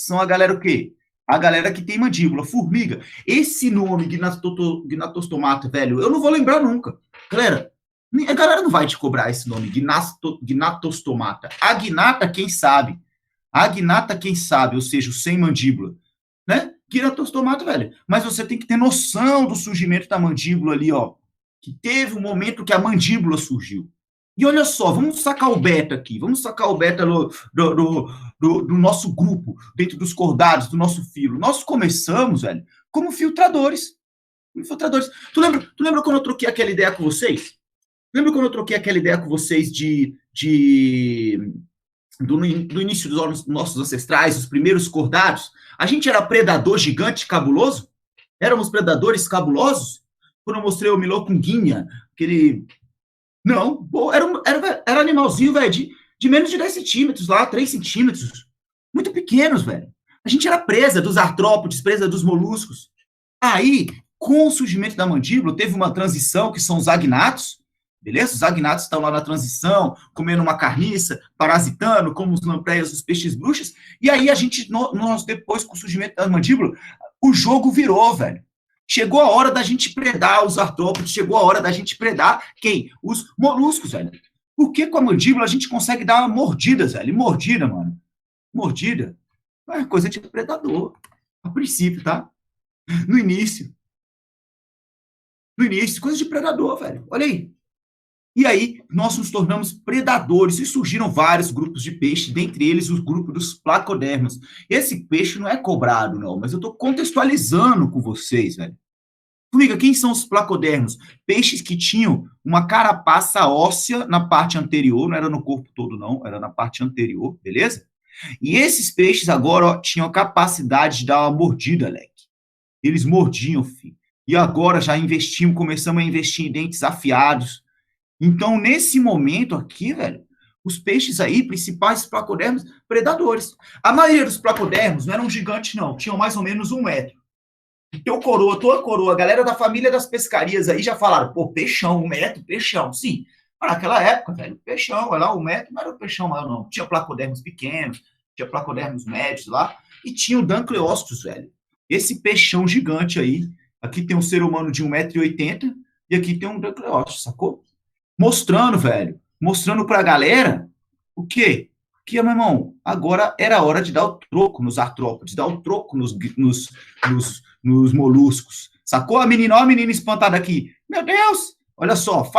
são a galera o quê? A galera que tem mandíbula, formiga. Esse nome, gnatostomata, velho, eu não vou lembrar nunca. Galera, a galera não vai te cobrar esse nome, gnatostomata. A gnata, quem sabe? A gnata, quem sabe? Ou seja, o sem mandíbula, né? Gnatostomata, velho. Mas você tem que ter noção do surgimento da mandíbula ali, ó. Que teve um momento que a mandíbula surgiu. E olha só, vamos sacar o beta aqui, vamos sacar o beta do nosso grupo, dentro dos cordados, do nosso filo. Nós começamos, velho, como filtradores. Infiltradores. Tu lembra quando eu troquei aquela ideia com vocês? Lembra quando eu troquei aquela ideia com vocês do início dos nossos ancestrais, os primeiros cordados? A gente era predador gigante, cabuloso? Éramos predadores cabulosos? Quando eu mostrei o Milocunguinha, aquele... Não, pô, era animalzinho, velho, de menos de 10 centímetros lá, 3 centímetros. Muito pequenos, velho. A gente era presa dos artrópodes, presa dos moluscos. Aí, com o surgimento da mandíbula, teve uma transição, que são os agnatos, beleza? Os agnatos estão lá na transição, comendo uma carniça, parasitando, como os lampreias, os peixes bruxas, e aí nós depois, com o surgimento da mandíbula, o jogo virou, velho. Chegou a hora da gente predar os artrópodes, chegou a hora da gente predar quem? Os moluscos, velho. Porque com a mandíbula a gente consegue dar mordidas, velho. Mordida, mano. Mordida é coisa de predador. A princípio, tá? No início, coisa de predador, velho. Olha aí. E aí, nós nos tornamos predadores e surgiram vários grupos de peixe, dentre eles os grupos dos placodermos. Esse peixe não é cobrado, não, mas eu estou contextualizando com vocês, velho. Formiga, quem são os placodermos? Peixes que tinham uma carapaça óssea na parte anterior, não era no corpo todo, não, era na parte anterior, beleza? E esses peixes agora, ó, tinham a capacidade de dar uma mordida, leque. Eles mordiam, filho. E agora já começamos a investir em dentes afiados. Então, nesse momento aqui, velho, os peixes aí, principais placodermos, predadores. A maioria dos placodermos não eram gigantes, não. Tinham mais ou menos 1 metro. Tua coroa, a galera da família das pescarias aí já falaram, pô, peixão, 1 metro, peixão. Sim, naquela época, velho, peixão, olha lá, 1 metro, não era o peixão maior, não. Tinha placodermos pequenos, tinha placodermos médios lá, e tinha o Dunkleosteus, velho. Esse peixão gigante aí. Aqui tem um ser humano de 1,80 m e aqui tem um Dunkleosteus, sacou? Mostrando, velho, mostrando pra galera o quê? Que, meu irmão, agora era a hora de dar o troco nos artrópodes, dar o troco nos moluscos. Sacou? A menina espantada aqui. Meu Deus! Olha só,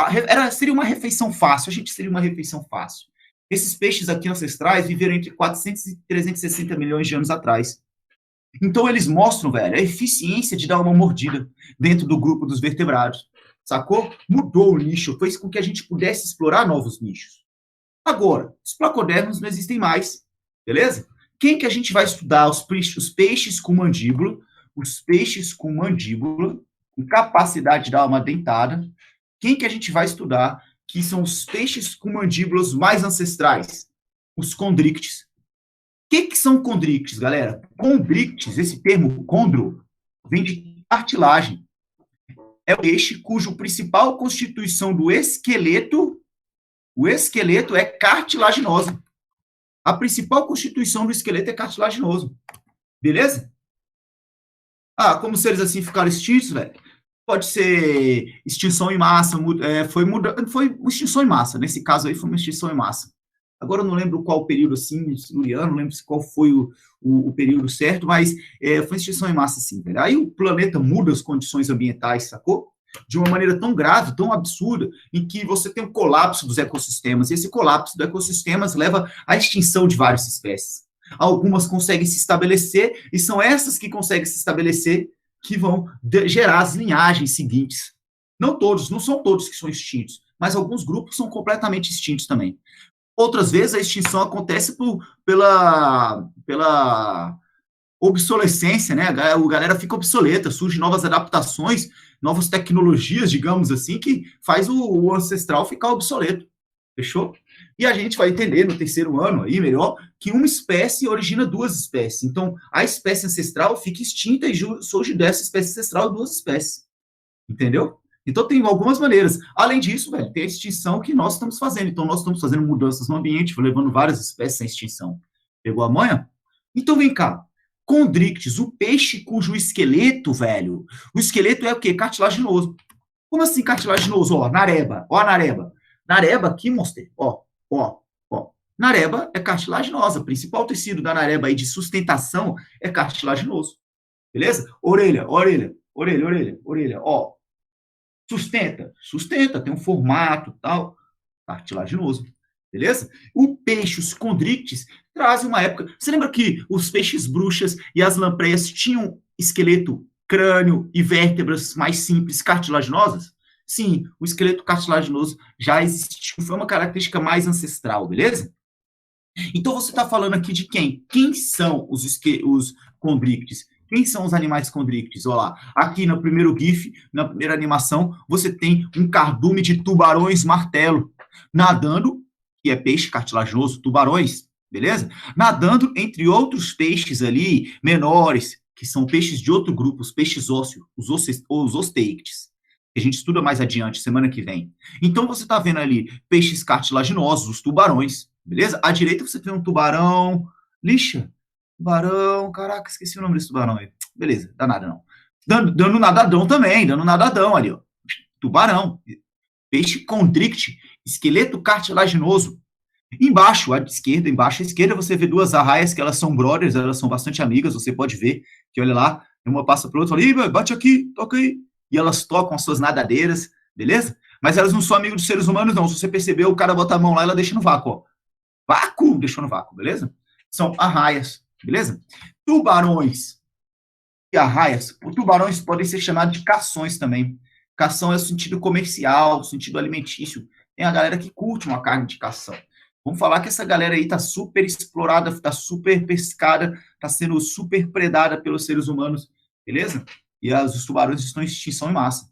seria uma refeição fácil. A gente seria uma refeição fácil. Esses peixes aqui ancestrais viveram entre 400 e 360 milhões de anos atrás. Então, eles mostram, velho, a eficiência de dar uma mordida dentro do grupo dos vertebrados. Sacou? Mudou o nicho, fez com que a gente pudesse explorar novos nichos. Agora, os placodermos não existem mais, beleza? Quem que a gente vai estudar? Os peixes com mandíbula, com capacidade de dar uma dentada. Quem que a gente vai estudar? Que são os peixes com mandíbulas mais ancestrais, os condrictes. O que são condrictes, galera? Condrictes, esse termo condro, vem de cartilagem. É o peixe cujo principal constituição do esqueleto, o esqueleto é cartilaginoso. A principal constituição do esqueleto é cartilaginoso. Beleza? Como seres assim ficaram extintos, velho? Pode ser extinção em massa, foi extinção em massa. Nesse caso aí foi uma extinção em massa. Agora eu não lembro qual período assim, siluriano, não lembro qual foi o período certo, mas foi extinção em massa, sim, velho. Aí o planeta muda as condições ambientais, sacou? De uma maneira tão grave, tão absurda, em que você tem um colapso dos ecossistemas, e esse colapso dos ecossistemas leva à extinção de várias espécies. Algumas conseguem se estabelecer, e são essas que conseguem se estabelecer que vão gerar as linhagens seguintes. Não são todos que são extintos, mas alguns grupos são completamente extintos também. Outras vezes a extinção acontece pela obsolescência, né? A galera fica obsoleta, surgem novas adaptações, novas tecnologias, digamos assim, que faz o ancestral ficar obsoleto. Fechou? E a gente vai entender no 3º ano aí, melhor, que uma espécie origina 2 espécies. Então, a espécie ancestral fica extinta e surge dessa espécie ancestral 2 espécies. Entendeu? Então, tem algumas maneiras. Além disso, velho, tem a extinção que nós estamos fazendo. Então, nós estamos fazendo mudanças no ambiente, levando várias espécies à extinção. Pegou a manha? Então, vem cá. Condrictis, o peixe cujo esqueleto, velho, o esqueleto é o quê? Cartilaginoso. Como assim cartilaginoso? Ó, nareba, ó a nareba. Nareba aqui, monster, ó. Nareba é cartilaginosa, o principal tecido da nareba aí de sustentação é cartilaginoso, beleza? Orelha, ó. Sustenta, tem um formato tal, cartilaginoso, beleza? O peixe, os condrictis, trazem uma época... Você lembra que os peixes bruxas e as lampreias tinham esqueleto, crânio e vértebras mais simples, cartilaginosas? Sim, o esqueleto cartilaginoso já existiu, foi uma característica mais ancestral, beleza? Então você está falando aqui de quem? Quem são os condrictis? Quem são os animais condrictis? Olha lá, aqui no primeiro GIF, na primeira animação, você tem um cardume de tubarões martelo nadando, que é peixe cartilaginoso, tubarões, beleza? Nadando entre outros peixes ali, menores, que são peixes de outro grupo, os peixes ósseos, os osteictes, que a gente estuda mais adiante, semana que vem. Então você está vendo ali peixes cartilaginosos, os tubarões, beleza? À direita você tem um tubarão, lixa, tubarão, caraca, esqueci o nome desse tubarão aí. Beleza, dá nada não. Dando nadadão também, dando nadadão ali, ó. Tubarão, peixe condricte, esqueleto cartilaginoso. Embaixo à esquerda, você vê duas arraias que elas são brothers, elas são bastante amigas, você pode ver que, olha lá, uma passa para outra, fala, bate aqui, toca aí. E elas tocam as suas nadadeiras, beleza? Mas elas não são amigas dos seres humanos, não. Se você percebeu, o cara bota a mão lá e ela deixa no vácuo, ó. Vácuo, deixou no vácuo, beleza? São arraias, beleza? Tubarões e arraias. Tubarões podem ser chamados de cações também. Cação é o sentido comercial, o sentido alimentício. Tem a galera que curte uma carne de cação. Vamos falar que essa galera aí tá super explorada, tá super pescada, tá sendo super predada pelos seres humanos, beleza? E os tubarões estão em extinção em massa.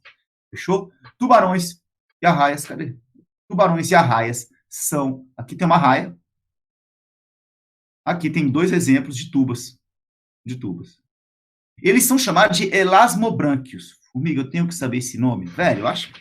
Fechou? Tubarões e arraias, cadê? Tubarões e arraias são... Aqui tem uma arraia. Aqui tem dois exemplos de tubas. Eles são chamados de elasmobrânquios. Formiga, eu tenho que saber esse nome? Velho, eu acho...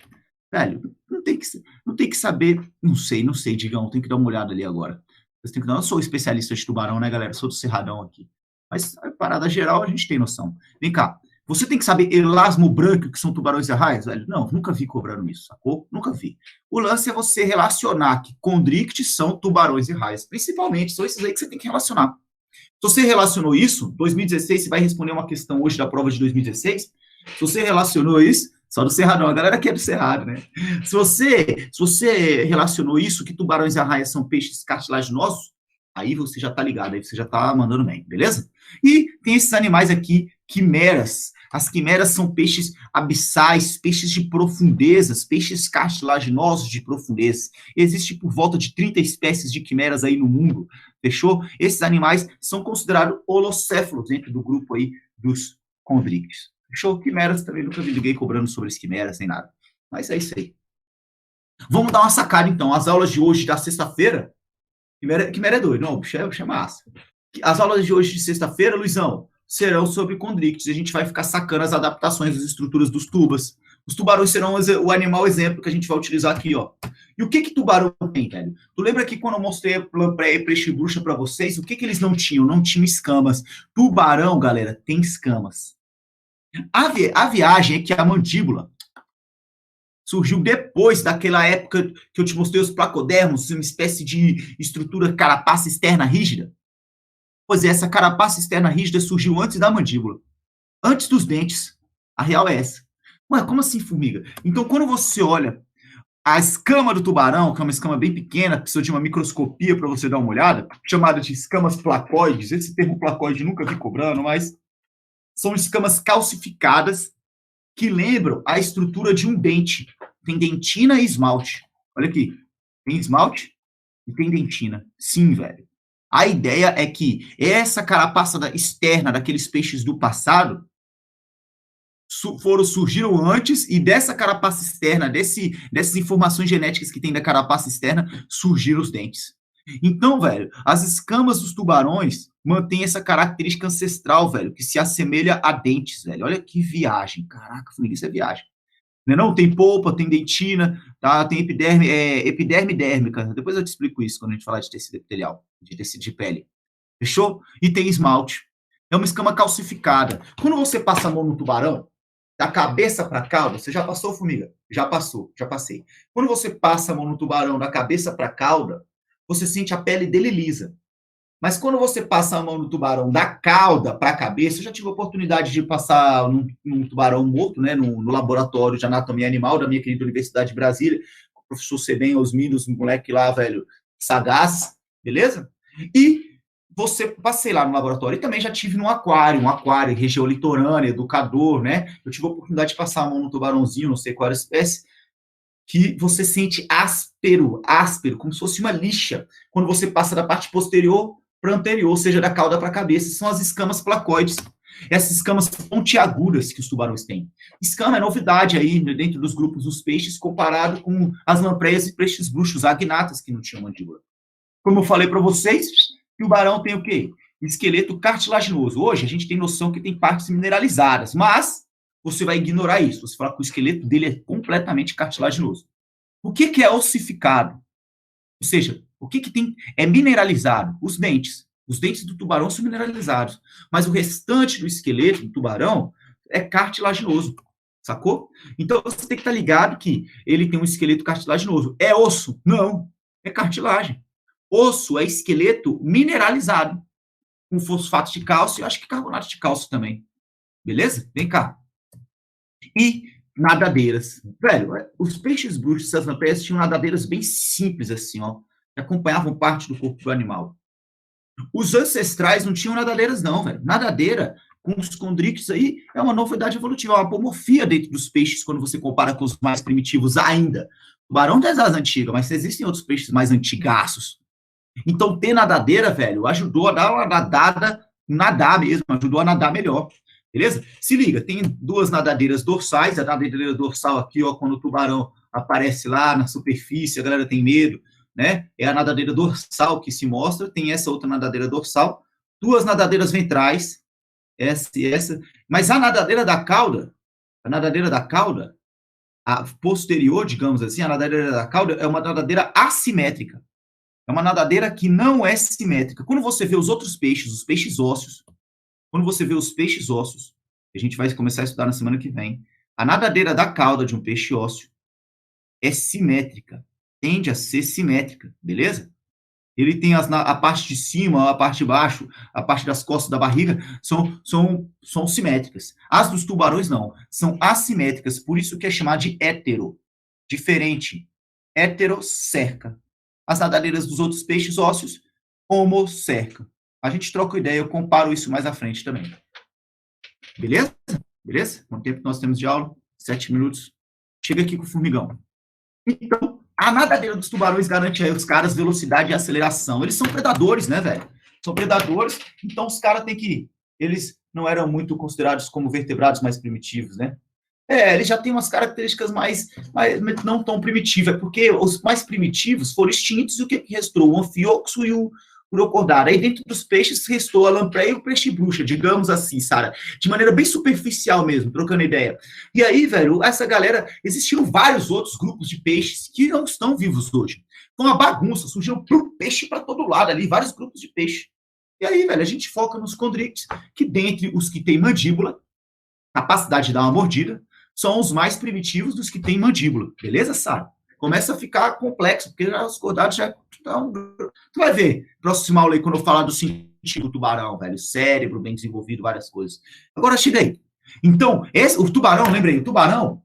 Velho, não tem que saber... Não sei, Digão, tem que dar uma olhada ali agora. Eu não sou especialista de tubarão, né, galera? Sou do Cerradão aqui. Mas a parada geral a gente tem noção. Vem cá. Você tem que saber elasmobrânquio, que são tubarões e arraias, velho? Não, nunca vi cobrando isso, sacou? Nunca vi. O lance é você relacionar que condrictis são tubarões e arraias. Principalmente, são esses aí que você tem que relacionar. Se você relacionou isso, 2016, você vai responder uma questão hoje da prova de 2016. Se você relacionou isso, só do Cerrado, a galera que é do Cerrado, né? Se você relacionou isso, que tubarões e arraias são peixes cartilaginosos, aí você já tá ligado, aí você já tá mandando bem, beleza? E tem esses animais aqui, quimeras. As quimeras são peixes abissais, peixes de profundezas, peixes cartilaginosos de profundezas. Existe por volta de 30 espécies de quimeras aí no mundo, fechou? Esses animais são considerados holocéfalos dentro do grupo aí dos condrictis. Fechou? Quimeras também, nunca vi ninguém cobrando sobre as quimeras, nem nada. Mas é isso aí. Vamos dar uma sacada, então. As aulas de hoje, da sexta-feira, quimera é doido, não, o bicho é massa. As aulas de hoje de sexta-feira, Luizão, serão sobre condrictis. A gente vai ficar sacando as adaptações das estruturas dos tubas. Os tubarões serão o animal exemplo que a gente vai utilizar aqui, ó. E o que tubarão tem, velho? Tu lembra que quando eu mostrei a peixe bruxa para vocês, o que eles não tinham? Não tinham escamas. Tubarão, galera, tem escamas. A viagem é que a mandíbula surgiu depois daquela época que eu te mostrei os placodermos, uma espécie de estrutura carapaça externa rígida. Pois é, essa carapaça externa rígida surgiu antes da mandíbula, antes dos dentes. A real é essa. Ué, como assim, formiga? Então, quando você olha a escama do tubarão, que é uma escama bem pequena, precisa de uma microscopia para você dar uma olhada, chamada de escamas placoides. Esse termo placoide nunca vi cobrando, mas são escamas calcificadas que lembram a estrutura de um dente. Tem dentina e esmalte. Olha aqui. Tem esmalte e tem dentina. Sim, velho. A ideia é que essa carapaça externa daqueles peixes do passado surgiram antes, e dessa carapaça externa, dessas informações genéticas que tem da carapaça externa, surgiram os dentes. Então, velho, as escamas dos tubarões mantêm essa característica ancestral, velho, que se assemelha a dentes, velho. Olha que viagem. Caraca, isso é viagem. Não, tem polpa, tem dentina, tá? Tem epiderme dérmica. Depois eu te explico isso quando a gente falar de tecido epitelial, de tecido de pele. Fechou? E tem esmalte. É uma escama calcificada. Quando você passa a mão no tubarão, da cabeça para a cauda, você já passou, formiga? Já passou, já passei. Quando você passa a mão no tubarão da cabeça para a cauda, você sente a pele dele lisa. Mas quando você passa a mão no tubarão da cauda para a cabeça, eu já tive a oportunidade de passar num tubarão morto, né, no laboratório de anatomia animal da minha querida Universidade de Brasília, com o professor Sebem Osmino, os moleque lá, velho, sagaz, beleza? E você passei lá no laboratório e também já tive num aquário, região litorânea, educador, né? Eu tive a oportunidade de passar a mão no tubarãozinho, não sei qual era a espécie, que você sente áspero, como se fosse uma lixa, quando você passa da parte posterior para anterior, ou seja, da cauda para a cabeça. São as escamas placoides. Essas escamas pontiagudas que os tubarões têm. Escama é novidade aí dentro dos grupos dos peixes, comparado com as lampreias e peixes bruxos, agnatas, que não tinham mandíbula. Como eu falei para vocês, o tubarão tem o quê? Um esqueleto cartilaginoso. Hoje a gente tem noção que tem partes mineralizadas, mas você vai ignorar isso. Você fala que o esqueleto dele é completamente cartilaginoso. O que é ossificado? Ou seja, o que tem é mineralizado? Os dentes. Os dentes do tubarão são mineralizados, mas o restante do esqueleto do tubarão é cartilaginoso, sacou? Então você tem que estar ligado que ele tem um esqueleto cartilaginoso. É osso? Não, é cartilagem. Osso é esqueleto mineralizado, com fosfato de cálcio e acho que carbonato de cálcio também. Beleza? Vem cá. E nadadeiras. Velho, os peixes bruxos, essas lampreias, tinham nadadeiras bem simples, assim, ó, que acompanhavam parte do corpo do animal. Os ancestrais não tinham nadadeiras, não, velho. Nadadeira, com os condrídeos aí, é uma novidade evolutiva, é uma apomorfia dentro dos peixes, quando você compara com os mais primitivos ainda. O tubarão das asas antigas, mas existem outros peixes mais antigaços. Então, ter nadadeira, velho, ajudou a dar uma nadada, nadar mesmo, ajudou a nadar melhor. Beleza? Se liga, tem duas nadadeiras dorsais, a nadadeira dorsal aqui, ó, quando o tubarão aparece lá na superfície, a galera tem medo, né? É a nadadeira dorsal que se mostra, tem essa outra nadadeira dorsal, duas nadadeiras ventrais, essa e essa, mas a nadadeira da cauda, a posterior, digamos assim, a nadadeira da cauda é uma nadadeira assimétrica. É uma nadadeira que não é simétrica. Quando você vê os outros peixes, os peixes ósseos, quando você vê os peixes ósseos, a gente vai começar a estudar na semana que vem, a nadadeira da cauda de um peixe ósseo é simétrica, tende a ser simétrica, beleza? Ele tem a parte de cima, a parte de baixo, a parte das costas da barriga, são simétricas. As dos tubarões não, são assimétricas, por isso que é chamado de hétero, diferente, heterocerca. As nadadeiras dos outros peixes ósseos, homocerca. A gente troca ideia, eu comparo isso mais à frente também. Beleza? Beleza? Quanto tempo nós temos de aula? 7 minutos. Chega aqui com o formigão. Então, a nadadeira dos tubarões garante aí os caras velocidade e aceleração. Eles são predadores, né, velho? São predadores, então os caras têm que... Eles não eram muito considerados como vertebrados mais primitivos, né? Eles já têm umas características mais não tão primitivas, porque os mais primitivos foram extintos e o que restou? O anfioxo e o urocordário. Aí dentro dos peixes restou a lampreia e o peixe bruxa, digamos assim, Sara, de maneira bem superficial mesmo, trocando ideia. E aí, velho, essa galera, existiram vários outros grupos de peixes que não estão vivos hoje. Foi uma bagunça, surgiu peixe para todo lado ali, vários grupos de peixe. E aí, velho, a gente foca nos condrídeos, que dentre os que têm mandíbula, capacidade de dar uma mordida, são os mais primitivos dos que têm mandíbula. Beleza, Sara? Começa a ficar complexo, porque os cordados já estão... Tu vai ver, próximo aula aí, quando eu falar do sentido do tubarão, velho, cérebro bem desenvolvido, várias coisas. Agora, chega aí. Então, o tubarão, lembrei, o tubarão,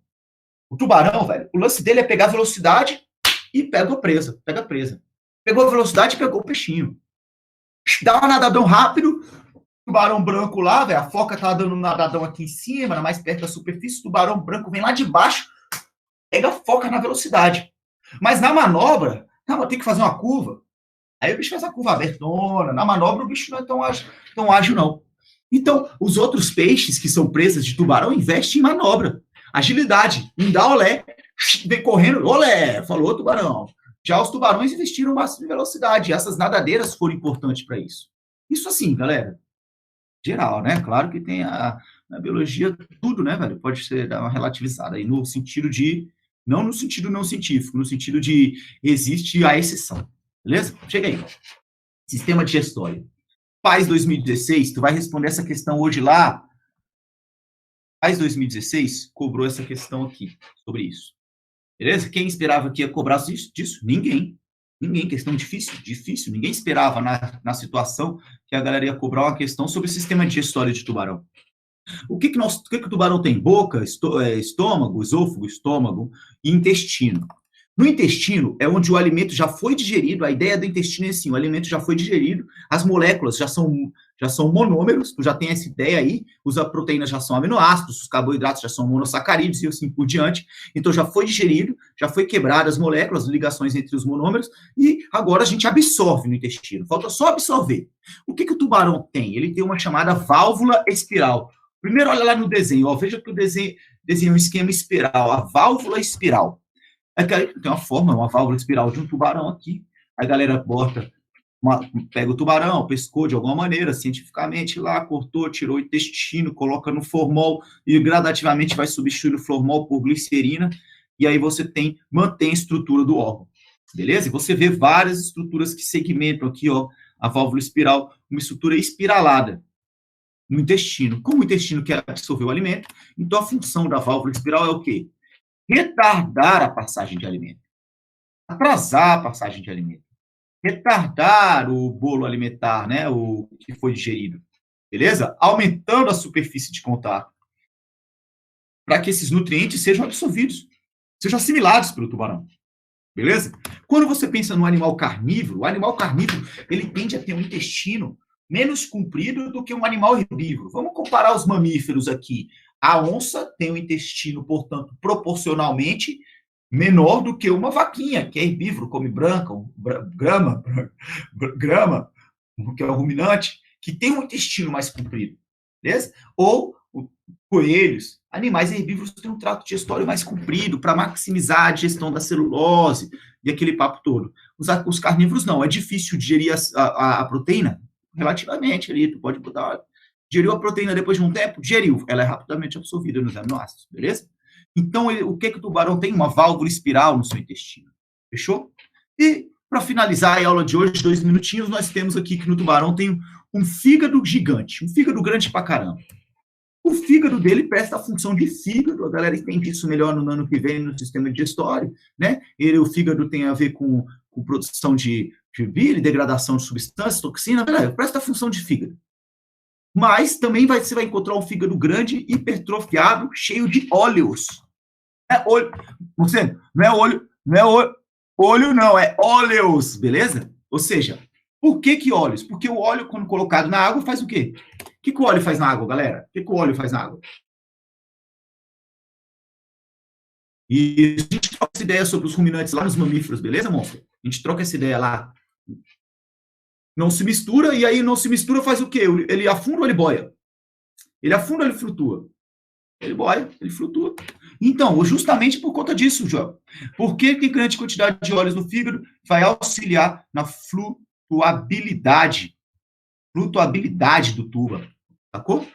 velho, o lance dele é pegar velocidade e pega presa. Pegou a velocidade e pegou o peixinho. Dá um nadadão rápido, tubarão branco lá, velho, a foca tá dando um nadadão aqui em cima, mais perto da superfície, o tubarão branco vem lá de baixo, pega a foca na velocidade. Mas na manobra, tem que fazer uma curva. Aí o bicho faz a curva abertona. Na manobra, o bicho não é tão ágil, não. Então, os outros peixes que são presas de tubarão investem em manobra. Agilidade. Em dar olé, vem correndo, olé, falou tubarão. Já os tubarões investiram no máximo de velocidade. E essas nadadeiras foram importantes para isso. Isso assim, galera. Geral, né? Claro que tem na biologia tudo, né, velho? Pode ser dar uma relativizada aí no sentido de... Não no sentido não científico, no sentido de existe a exceção. Beleza? Chega aí. Sistema digestório. Paz 2016, tu vai responder essa questão hoje lá. Paz 2016 cobrou essa questão aqui, sobre isso. Beleza? Quem esperava que ia cobrar disso? Ninguém. Ninguém. Questão difícil? Difícil. Ninguém esperava na situação que a galera ia cobrar uma questão sobre o sistema digestório de tubarão. O que o tubarão tem? Boca, estômago, esôfago, estômago e intestino. No intestino é onde o alimento já foi digerido. A ideia do intestino é assim: o alimento já foi digerido, as moléculas já são monômeros, tu já tem essa ideia aí, as proteínas já são aminoácidos, os carboidratos já são monossacarídeos e assim por diante. Então já foi digerido, já foi quebrado as moléculas, as ligações entre os monômeros, e agora a gente absorve no intestino. Falta só absorver. O que o tubarão tem? Ele tem uma chamada válvula espiral. Primeiro, olha lá no desenho, ó, veja que o desenho um esquema espiral, a válvula espiral. Tem uma forma, uma válvula espiral de um tubarão aqui. A galera pega o tubarão, pescou de alguma maneira, cientificamente lá, cortou, tirou o intestino, coloca no formol e gradativamente vai substituir o formol por glicerina. E aí você mantém a estrutura do órgão. Beleza? E você vê várias estruturas que segmentam aqui, ó, a válvula espiral, uma estrutura espiralada no intestino. Como o intestino quer absorver o alimento, então a função da válvula espiral é o quê? Retardar a passagem de alimento, atrasar a passagem de alimento, retardar o bolo alimentar, né, o que foi digerido, beleza? Aumentando a superfície de contato, para que esses nutrientes sejam absorvidos, sejam assimilados pelo tubarão, beleza? Quando você pensa no animal carnívoro, o animal carnívoro, ele tende a ter um intestino menos comprido do que um animal herbívoro. Vamos comparar os mamíferos aqui. A onça tem um intestino, portanto, proporcionalmente menor do que uma vaquinha, que é herbívoro, come grama, que é o ruminante, que tem um intestino mais comprido, beleza? Ou coelhos, animais herbívoros têm um trato digestório mais comprido para maximizar a digestão da celulose e aquele papo todo. Os carnívoros não, é difícil digerir a proteína, relativamente ali, tu pode botar, digeriu a proteína depois de um tempo, digeriu, ela é rapidamente absorvida nos aminoácidos, beleza? Então, o que o tubarão tem? Uma válvula espiral no seu intestino, fechou? E, para finalizar a aula de hoje, 2 minutinhos, nós temos aqui que no tubarão tem um fígado gigante, um fígado grande pra caramba. O fígado dele presta a função de fígado, a galera entende isso melhor no ano que vem no sistema digestório, né? O fígado tem a ver com produção de bile, degradação de substâncias, toxina, presta a função de fígado. Mas também você vai encontrar um fígado grande, hipertrofiado, cheio de óleos. Não é óleos, beleza? Ou seja, por que óleos? Porque o óleo, quando colocado na água, faz o quê? O que o óleo faz na água, galera? O que o óleo faz na água? E a gente troca essa ideia sobre os ruminantes lá nos mamíferos, beleza, monstro? A gente troca essa ideia lá. Não se mistura, e aí não se mistura faz o quê? Ele afunda ou ele boia? Ele afunda ou ele flutua? Ele boia, ele flutua. Então, justamente por conta disso, João. Por que grande quantidade de óleos no fígado vai auxiliar na flutuabilidade do tubo, sacou?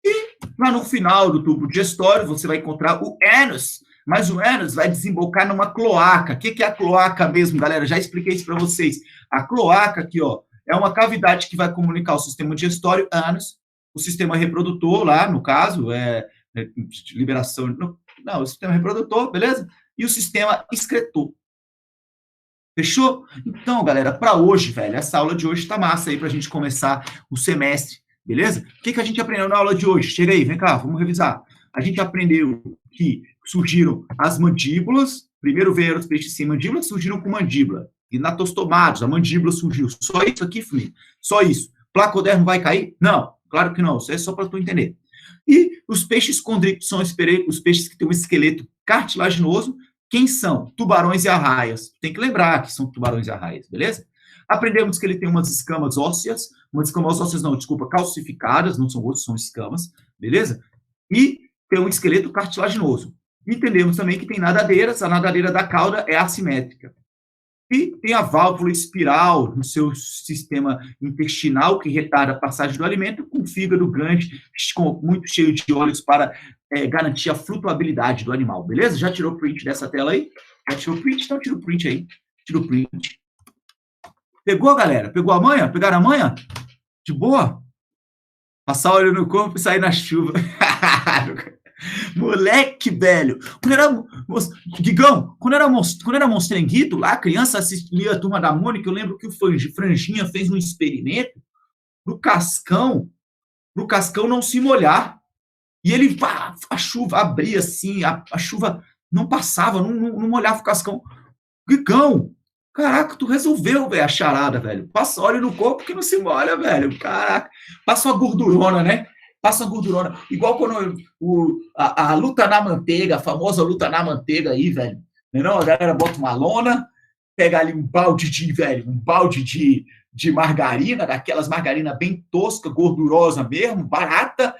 E lá no final do tubo digestório, você vai encontrar o ânus, mas o ânus vai desembocar numa cloaca. O que é a cloaca mesmo, galera? Já expliquei isso para vocês. A cloaca aqui, ó, é uma cavidade que vai comunicar o sistema digestório, ânus, o sistema reprodutor lá, no caso, liberação... Não, o sistema reprodutor, beleza? E o sistema excretor. Fechou? Então, galera, para hoje, velho, essa aula de hoje tá massa aí pra gente começar o semestre, beleza? O que a gente aprendeu na aula de hoje? Chega aí, vem cá, vamos revisar. A gente aprendeu que surgiram as mandíbulas, primeiro vieram os peixes sem mandíbula, surgiram com mandíbula. Gnatostomados, a mandíbula surgiu. Só isso aqui, Felipe? Só isso. Placodermo vai cair? Não, claro que não, isso é só para tu entender. E os peixes condrictos são os peixes que têm um esqueleto cartilaginoso. Quem são? Tubarões e arraias. Tem que lembrar que são tubarões e arraias, beleza? Aprendemos que ele tem umas escamas ósseas, calcificadas, não são ossos, são escamas, beleza? E tem um esqueleto cartilaginoso. Entendemos também que tem nadadeiras, a nadadeira da cauda é assimétrica. E tem a válvula espiral no seu sistema intestinal, que retarda a passagem do alimento, com o fígado grande, muito cheio de óleos para garantir a flutuabilidade do animal, beleza? Já tirou o print dessa tela aí? Já tirou o print? Então tira o print aí. Tira o print. Pegou, galera? Pegou a manha? Pegaram a manha? De boa. Passar óleo no corpo e sair na chuva. Moleque, velho. Quando era, Digão, quando era monstrenguito, lá, criança assistia a Turma da Mônica, eu lembro que o Franjinha fez um experimento pro Cascão não se molhar. E ele, pá, a chuva abria assim, a chuva não passava, não molhava o Cascão. Gigão, caraca, tu resolveu, velho, a charada, velho. Passa óleo no corpo que não se molha, velho. Caraca, passa uma gordurona, né? Passa uma gordurona. Igual quando a luta na manteiga, a famosa luta na manteiga aí, velho. Não, a galera bota uma lona, pega ali um balde de margarina, daquelas margarina bem tosca, gordurosa mesmo, barata,